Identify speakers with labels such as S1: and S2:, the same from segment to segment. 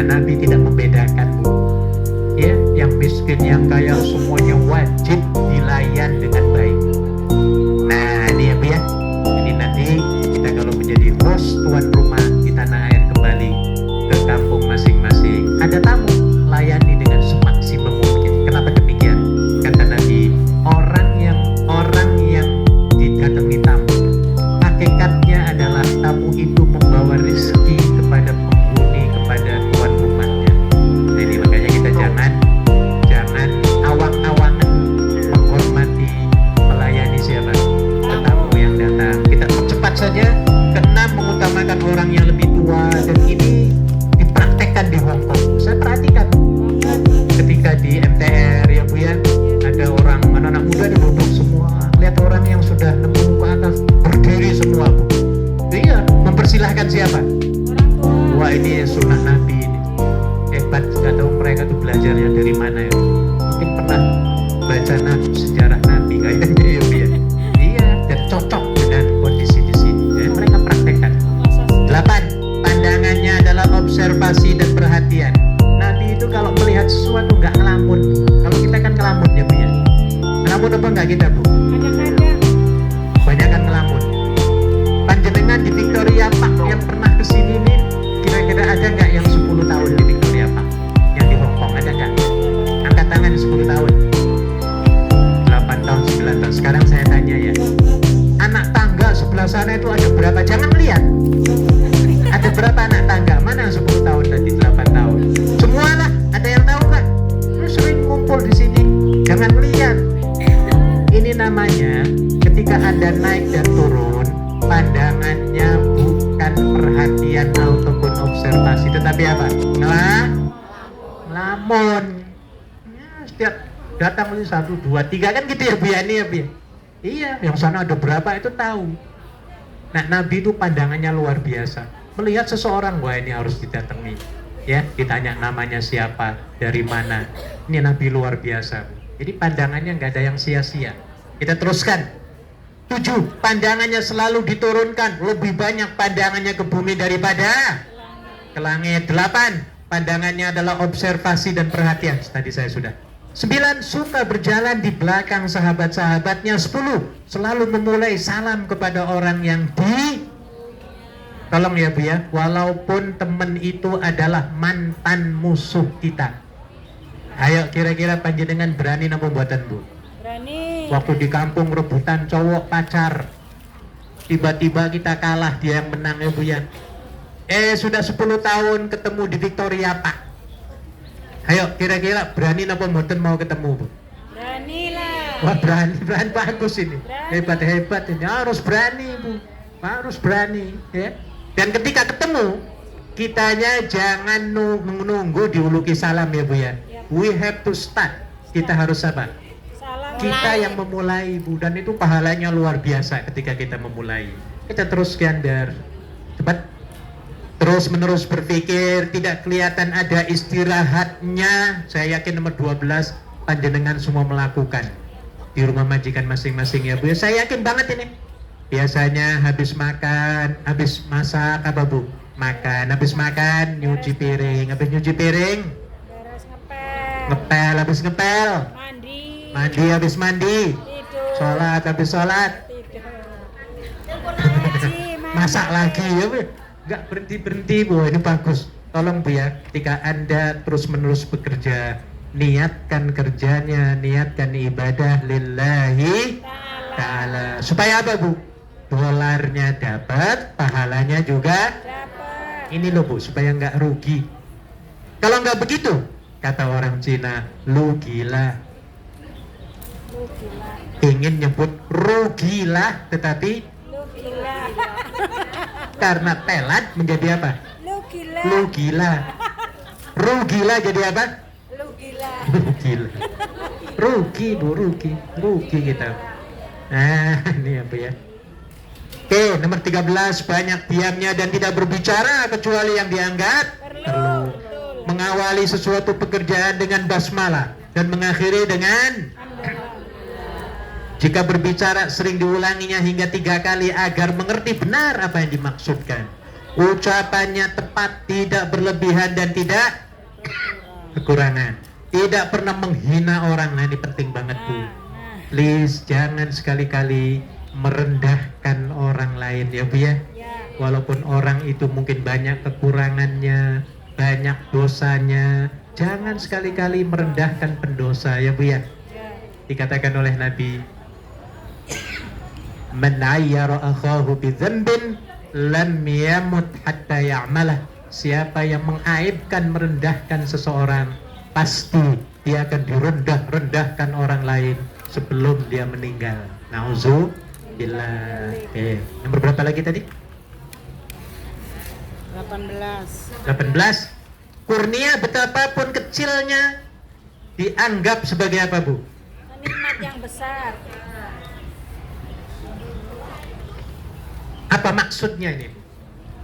S1: Nabi tidak membedakan, Bu. Ya, yang miskin, yang kaya, semuanya wajib dilayan dengan baik. Nah, ini ya Bu ya. Jadi nanti kita kalau menjadi host tuan rumah di tanah air kembali ke kampung masing-masing, ada tamu, layani dengan semaksimum mungkin. Kenapa demikian? Kata Nabi, orang yang didatangi tamu, hakikatnya adalah tamu itu membawa rezeki kepada penghuni, kepada tuan rumahnya. Jadi makanya kita jangan awang-awangan menghormati, melayani siapa? Tamu yang datang. Kita percepat saja. Keenam, mengutamakan orang yang lebih tua, dan ini dipraktekkan di Hong Kong. Saya perhatikan ketika di MTR ya Bu ya, ada orang anak-anak muda duduk semua, lihat orang yang sudah 60 ke atas berdiri semua Bu. Iya, mempersilahkan siapa? Wah, ini sunnah Nabi ini. Hebat, nggak tahu mereka tuh belajarnya dari mana ya. Mungkin pernah baca sejarah Nabi kayaknya ya Bu ya. Iya, dan cocok dengan kondisi di sini. Jadi mereka praktekkan. 8. Pandangannya adalah observasi dan perhatian. Nabi itu kalau melihat sesuatu nggak ngelamun. Kalau kita kan ngelamun ya Bu ya. Ngelamun apa nggak kita Bu? Kebanyakan ngelamun. Panjenengan di Victoria Park yang pernah kesini nih, kira-kira ada nggak yang 10 tahun di Victoria Park? Yang di Hong Kong ada nggak? Angkat tangan 10 tahun. 8 tahun, 9 tahun. Sekarang saya tanya ya, anak tangga sebelah sana itu ada berapa? Jangan lihat. Ada berapa anak tangga? Mana yang 10 tahun dan di 8 tahun? Semua lah. Ada yang tahu nggak? Lu sering ngumpul di sini. Jangan lihat. Ini namanya ketika Anda naik dan turun, pandangannya bukan perhatian ataupun observasi, tetapi apa? Ngelamun. Ya, setiap datang 1, 2, 3 kan gitu ya Bu ya, ya Bu ya? Iya, yang sana ada berapa itu tahu. Nah, Nabi itu pandangannya luar biasa. Melihat seseorang, wah ini harus didatangi. Ya, ditanya namanya siapa, dari mana. Ini Nabi luar biasa. Jadi pandangannya nggak ada yang sia-sia. Kita teruskan. 7. Pandangannya selalu diturunkan. Lebih banyak pandangannya ke bumi daripada ke langit. 8. Pandangannya adalah observasi dan perhatian. Tadi saya sudah. 9. Suka berjalan di belakang sahabat-sahabatnya. 10. Selalu memulai salam kepada orang yang tolong ya Bu ya, walaupun teman itu adalah mantan musuh kita. Ayo, kira-kira panjenengan berani napa mboten Bu?
S2: Berani.
S1: Waktu di kampung rebutan cowok pacar, tiba-tiba kita kalah, dia yang menang ya Bu ya. Sudah 10 tahun ketemu di Victoria Park. Ayo, kira-kira berani napa mboten mau ketemu Bu?
S2: Berani lah.
S1: Wah, berani bagus ini.
S2: Berani.
S1: Hebat ini. Harus berani Bu. Harus berani ya. Dan ketika ketemu, kitanya jangan menunggu diuluki salam ya Bu ya. We have to start. Kita harus apa?
S2: Salam.
S1: Kita yang memulai Bu, dan itu pahalanya luar biasa ketika kita memulai. Kita teruskan cepat. Terus menerus berpikir, tidak kelihatan ada istirahatnya. Saya yakin nomor 12 panjenengan semua melakukan di rumah majikan masing-masing ya Bu. Saya yakin banget ini. Biasanya habis makan, habis masak apa Bu? Makan, habis makan nyuci piring, habis nyuci piring
S2: Beres ngepel.
S1: ngepel, habis ngepel
S2: Mandi.
S1: mandi, habis mandi
S2: Tidur.
S1: sholat, habis sholat
S2: Tidur. Ngaji,
S1: masak lagi ya Bu. Nggak berhenti-berhenti Bu, ini bagus. Tolong Bu ya, ketika Anda terus-menerus bekerja, niatkan kerjanya, niatkan ibadah lillahi ta'ala. Supaya apa Bu? Dolarnya dapat, pahalanya juga
S2: dapat.
S1: ini loh Bu, supaya nggak rugi. Kalau nggak begitu, kata orang Cina, lu gila.
S2: Lu gila.
S1: Ingin nyebut rugilah, tetapi
S2: Lu gila.
S1: karena telat menjadi apa?
S2: Lu gila.
S1: Lu gila. Rugilah jadi apa?
S2: Lu gila.
S1: Gila. Rugi Bu, rugi kita. Nah, ini apa ya? Oke, nomor 13, banyak diamnya dan tidak berbicara kecuali yang dianggap perlu.
S2: Betul.
S1: Mengawali sesuatu pekerjaan dengan basmalah dan mengakhiri dengan jika berbicara sering diulanginya hingga 3 kali agar mengerti benar apa yang dimaksudkan. ucapannya tepat, tidak berlebihan dan tidak kekurangan, tidak pernah menghina orang. Nah ini penting banget Bu. Please jangan sekali-kali merendahkan orang lain ya Bu ya. Walaupun orang itu mungkin banyak kekurangannya, banyak dosanya, jangan sekali-kali merendahkan pendosa ya Bu ya. Dikatakan oleh Nabi, man ayyara akhahu bi dzambin lam yamut hatta ya'malah. Siapa yang mengaibkan, merendahkan seseorang, pasti dia akan direndah-rendahkan orang lain sebelum dia meninggal. Nauzubillah. Yang berapa lagi tadi? 18. Kurnia betapapun kecilnya dianggap sebagai apa Bu?
S2: Nikmat yang besar.
S1: Apa maksudnya ini Bu?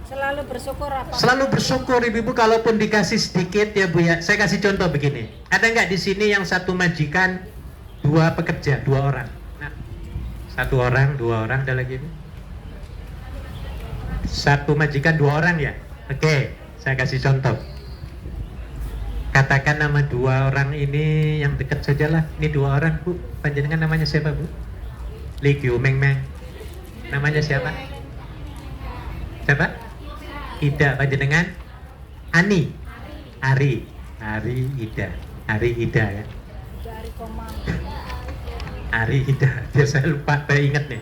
S2: Selalu bersyukur apa?
S1: Selalu bersyukur Ibu, kalaupun dikasih sedikit ya Bu ya. Saya kasih contoh begini. Ada nggak di sini yang satu majikan, dua pekerja, dua orang? Nah, satu orang, dua orang, ada lagi Bu? Satu majikan, dua orang ya? Oke, saya kasih contoh. Katakan nama dua orang ini yang dekat saja lah. Ini dua orang Bu. Panjenengan namanya siapa Bu? Li Kiu Meng Meng. Namanya siapa? Siapa? Ida. Panjenengan? Ani. Ari. Ida. Ari Ida ya.
S2: Dari Komang.
S1: Ari Ida. Biar saya lupa, saya ingat nih.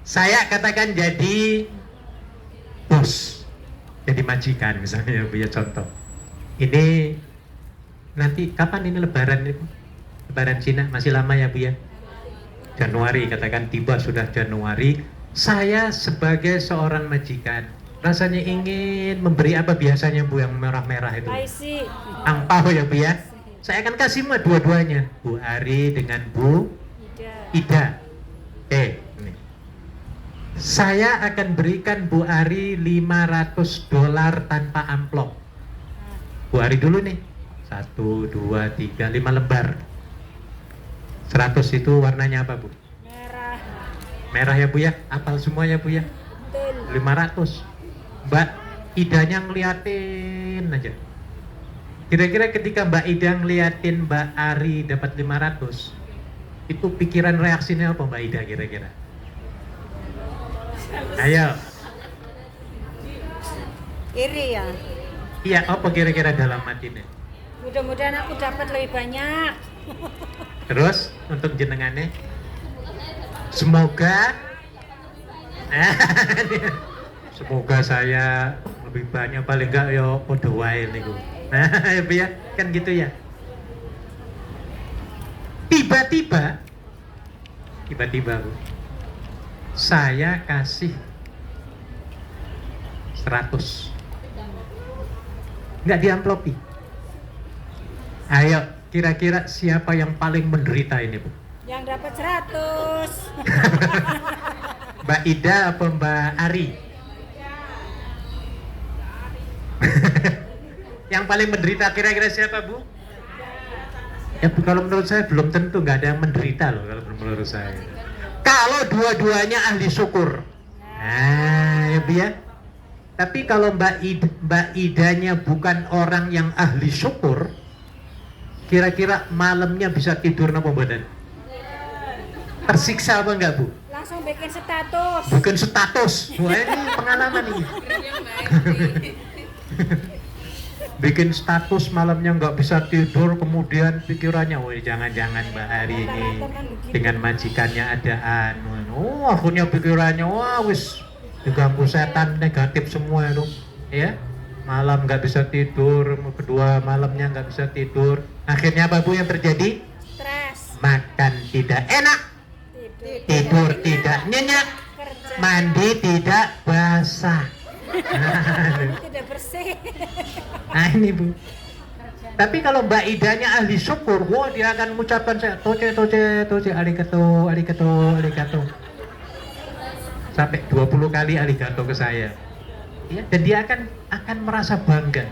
S1: Saya katakan jadi bos. Jadi majikan misalnya Bu ya, contoh. Ini nanti kapan ini lebaran ini? Lebaran Cina masih lama ya Bu ya? Januari, katakan tiba sudah Januari. Saya sebagai seorang majikan rasanya ingin memberi apa biasanya Bu yang merah-merah itu?
S2: Paisi.
S1: Angpau ya Bu ya? Saya akan kasih mah dua-duanya, Bu Ari dengan Bu Ida. Ini. Saya akan berikan Bu Ari $500 tanpa amplop. Bu Ari dulu nih. 1, 2, 3, 5 lembar. 100 itu warnanya apa Bu?
S2: Merah.
S1: Merah ya Bu ya? Apal semua ya Bu ya?
S2: Betul.
S1: 500. Mbak Idanya ngeliatin aja. Kira-kira ketika Mbak Ida ngeliatin Mbak Ari dapat 500, itu pikiran reaksinya apa Mbak Ida kira-kira? Ayo.
S2: Iri ya.
S1: Iya, apa kira-kira dalam hatinya?
S2: Mudah-mudahan aku dapat lebih banyak.
S1: Terus untuk jenengannya, semoga semoga saya lebih banyak, paling enggak ya podo wae niku. Nah, ya kan gitu ya. Tiba-tiba Bu, saya kasih 100. Nggak diamplopi. Ayo, kira-kira siapa yang paling menderita ini Bu?
S2: Yang dapat 100.
S1: Mbak Ida apa Mbak Ari? Yang paling menderita kira-kira siapa Bu? Ya Bu, kalau menurut saya belum tentu, nggak ada yang menderita loh kalau menurut saya. Kalau dua-duanya ahli syukur. Nah, ya Bu ya. Tapi kalau Mbak Idanya bukan orang yang ahli syukur, kira-kira malamnya bisa tidur napa badan? Tersiksa apa enggak Bu?
S2: Langsung bikin status.
S1: Bukan status. Wah, ini pengalaman ini. Bikin status malamnya nggak bisa tidur, kemudian pikirannya, woi jangan-jangan Mbak Ari ini dengan majikannya ada anu. Akhirnya pikirannya, wah wis diganggu setan, negatif semua itu, ya. Malam nggak bisa tidur, kedua malamnya nggak bisa tidur. Akhirnya apa Bu yang terjadi?
S2: Stres.
S1: Makan tidak enak, tidur tidak nyenyak, mandi tidak basah.
S2: Tidak bersih.
S1: Nah ini Bu. Tapi kalau Mbak Idanya ahli syukur, wah dia akan mengucapkan saya toce arigato, sampai 20 kali arigato ke saya. Ya, dan dia akan merasa bangga.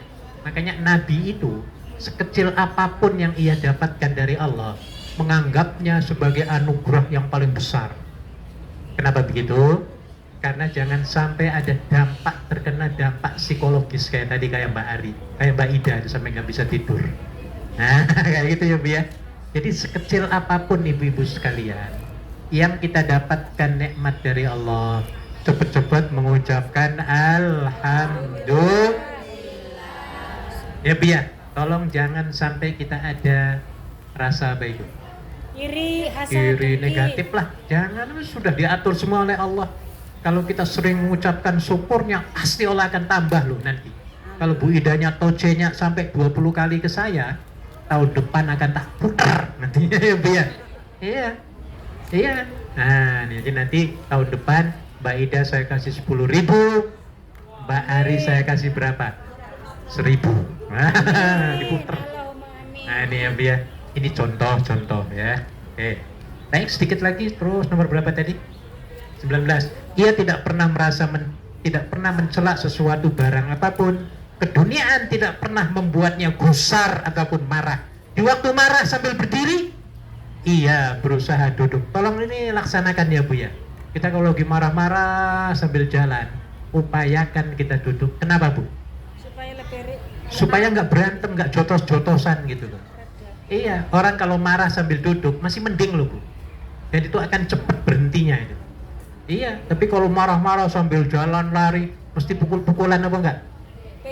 S1: Makanya Nabi itu sekecil apapun yang ia dapatkan dari Allah, menganggapnya sebagai anugerah yang paling besar. Kenapa begitu? karena jangan sampai ada dampak, terkena dampak psikologis kayak tadi, kayak Mbak Ari, kayak Mbak Ida itu sampai nggak bisa tidur. Nah kayak gitu ya Bu ya. Jadi sekecil apapun ibu-ibu sekalian yang kita dapatkan nikmat dari Allah, cepat-cepat mengucapkan alhamdulillah ya Bu ya. Tolong jangan sampai kita ada rasa apa itu,
S2: Iri, hasad,
S1: iri, negatif lah. Jangan, sudah diatur semua oleh Allah. Kalau kita sering mengucapkan syukurnya, pasti Allah akan tambah loh nanti. Kalau Bu Idanya tojenya sampai 20 kali ke saya, tahun depan akan tak putar nantinya ya Bu ya. Iya. Iya. Nah, jadi nanti tahun depan Mbak Ida saya kasih 10.000, Mbak Ari saya kasih berapa? 1.000. Diputer.
S2: Allahumma amin.
S1: Nah ini ya Bu ya. Ini contoh-contoh ya. Oke. Next sedikit lagi, terus nomor berapa tadi? 19. Ia tidak pernah tidak pernah mencela sesuatu barang apapun. Keduniaan tidak pernah membuatnya gusar ataupun marah. Di waktu marah sambil berdiri, ia berusaha duduk. Tolong ini laksanakan ya Bu ya. Kita kalau lagi marah-marah sambil jalan, upayakan kita duduk. Kenapa Bu?
S2: Supaya lebih
S1: Supaya nggak berantem, nggak jotos-jotosan gitu loh. Iya, orang kalau marah sambil duduk masih mending loh Bu. Dan itu akan cepat berhentinya itu. Iya, tapi kalau marah-marah sambil jalan lari, mesti pukul-pukulan apa enggak?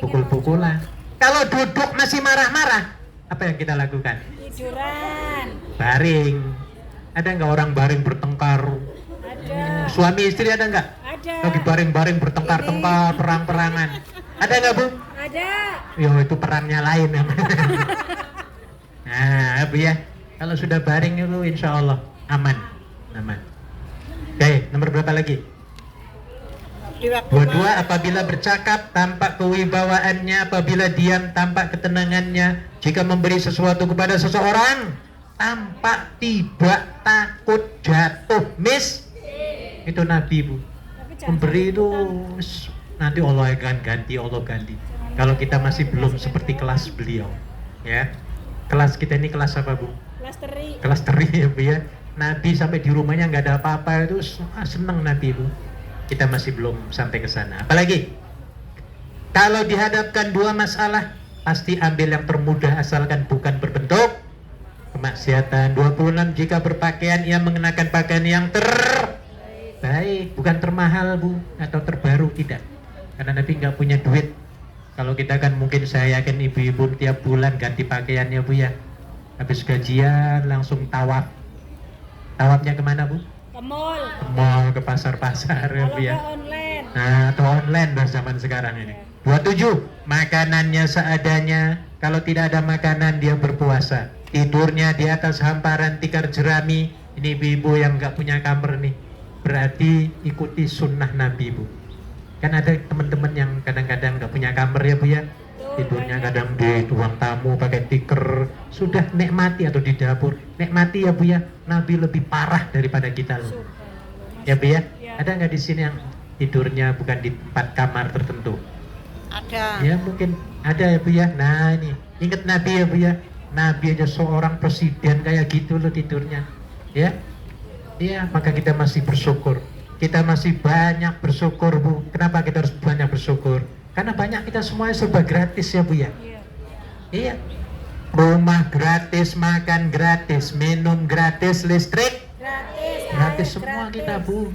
S1: Pukul-pukulan. Kalau duduk masih marah-marah, apa yang kita lakukan?
S2: tiduran.
S1: Baring. Ada enggak orang baring bertengkar?
S2: Ada.
S1: Suami istri ada enggak?
S2: Ada.
S1: Lagi baring-baring bertengkar-tengkar, perang-perangan. Ada enggak Bu?
S2: Ada.
S1: Yo, itu perangnya lain ya. Nah, Bu ya, kalau sudah baring itu insya Allah aman. Oke, nomor berapa lagi?
S2: Di waktu
S1: 22, apabila bercakap tampak kewibawaannya, apabila diam tampak ketenangannya, jika memberi sesuatu kepada seseorang tampak tidak takut jatuh miss. Itu Nabi Bu.
S2: Tapi jangan
S1: Memberi itu
S2: sampai
S1: nanti Allah akan ganti, Allah ganti. Kalau kita masih belum seperti kelas beliau, ya. Kelas kita ini kelas apa Bu?
S2: plasteri.
S1: Kelas teri ya Bu ya. Nabi sampai di rumahnya nggak ada apa-apa itu seneng Nabi Bu. Kita masih belum sampai ke sana. Apalagi kalau dihadapkan dua masalah, pasti ambil yang termudah asalkan bukan berbentuk kemaksiatan. 26, jika berpakaian ia mengenakan pakaian yang terbaik, bukan termahal Bu atau terbaru, tidak. Karena Nabi nggak punya duit. Kalau kita kan mungkin, saya yakin ibu-ibu tiap bulan ganti pakaiannya Bu ya. Habis gajian langsung tawaf. Tawafnya kemana Bu?
S2: Ke mall.
S1: Ke mall, ke pasar-pasar ya
S2: Kalau
S1: Bu ya.
S2: nggak online.
S1: Nah, atau online dah zaman sekarang ini. 27, makanannya seadanya. Kalau tidak ada makanan dia berpuasa. Tidurnya di atas hamparan tikar jerami. Ini ibu-ibu yang nggak punya kamar nih. Berarti ikuti sunnah Nabi Bu. Kan ada teman-teman yang kadang-kadang nggak punya kamar ya Bu ya. Tidurnya kadang di ruang tamu pakai tikar. Sudah nikmati, atau di dapur. Nikmati ya Bu ya. Nabi lebih parah daripada kita loh. Ya Bu ya. Ada nggak di sini yang tidurnya bukan di tempat kamar tertentu?
S2: Ada.
S1: Ya mungkin ada ya Bu ya. Nah ini ingat Nabi ya Bu ya. Nabi aja seorang presiden kayak gitu loh tidurnya. Ya. Iya, maka kita masih bersyukur. Kita masih banyak bersyukur Bu. Kenapa kita harus banyak bersyukur? Karena banyak kita semuanya serba gratis ya Bu ya. Iya. Rumah gratis, makan gratis, minum gratis, listrik
S2: Gratis.
S1: gratis semua kita Bu.